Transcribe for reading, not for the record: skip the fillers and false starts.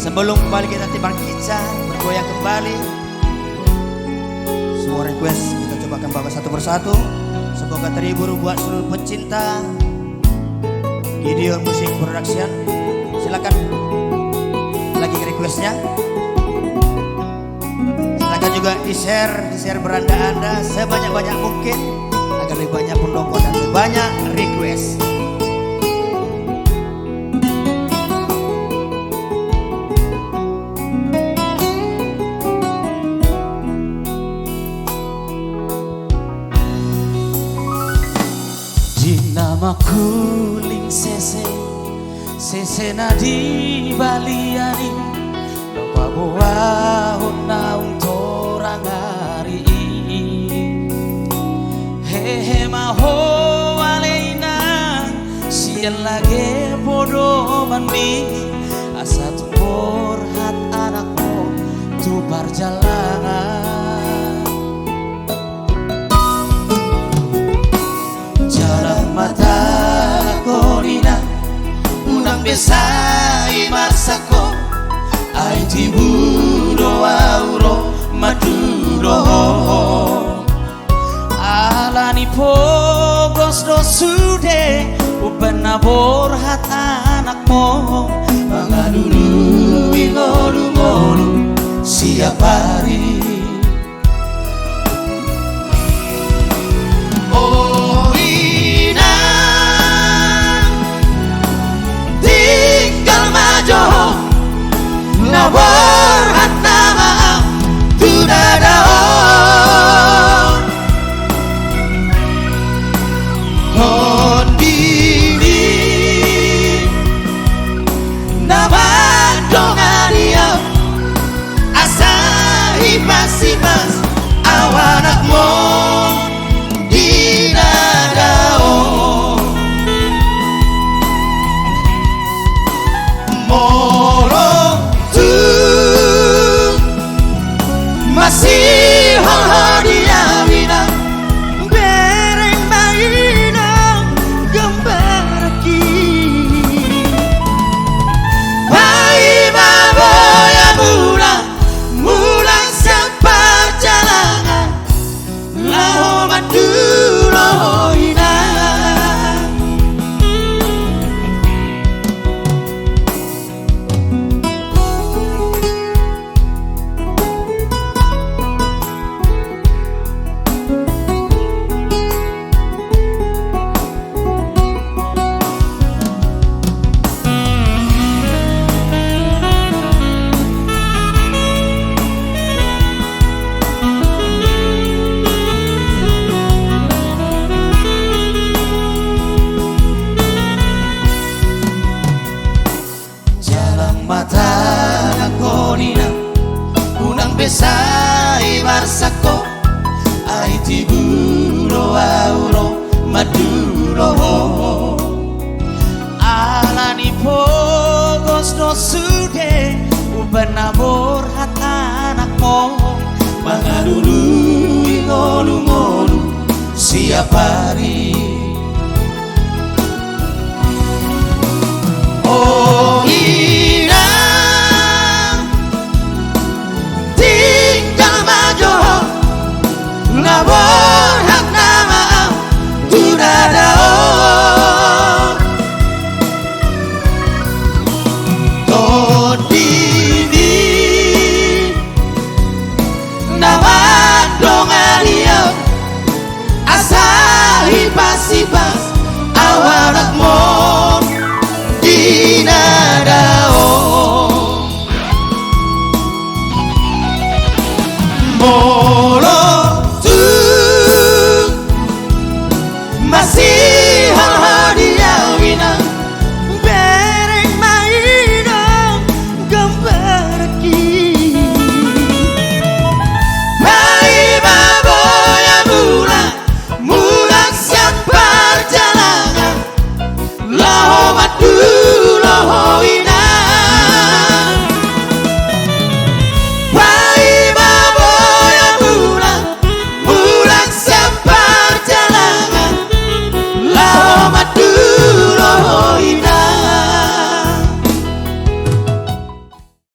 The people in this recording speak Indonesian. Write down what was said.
Sebelum kembali kita timbang kisah bergoyang kembali, semua request kita cobakan bawa satu persatu. Semoga terhibur buat seluruh pecinta Gideon Music Production. Silakan lagi requestnya. Silakan juga di-share beranda Anda sebanyak-banyak mungkin agar lebih banyak pendownload dan lebih banyak request. Namaku ling sese nadi baliani nopa buahun naung torang hari hehe maho aleina sian lagi bodoh mandi asa tumpur hat anakmu tu perjalanan mata korina unang besai marsako ai tiburo auro maduro alani pogos do sude uben nabor hat anakmu mangadulu ingolu siap hari berhat nama tudadao hondini nama dongaria asahi pasipas awanakmo dinadao masih hal-hal dia bereng baina gambar ki hai baboya mulang sampai jalangan lau maduro ina mata konina unang besai marsako ai tiburo auro maduro alani pogos no sude uben nabor hat anakmu mangadulu ingolu-ngolu siap hari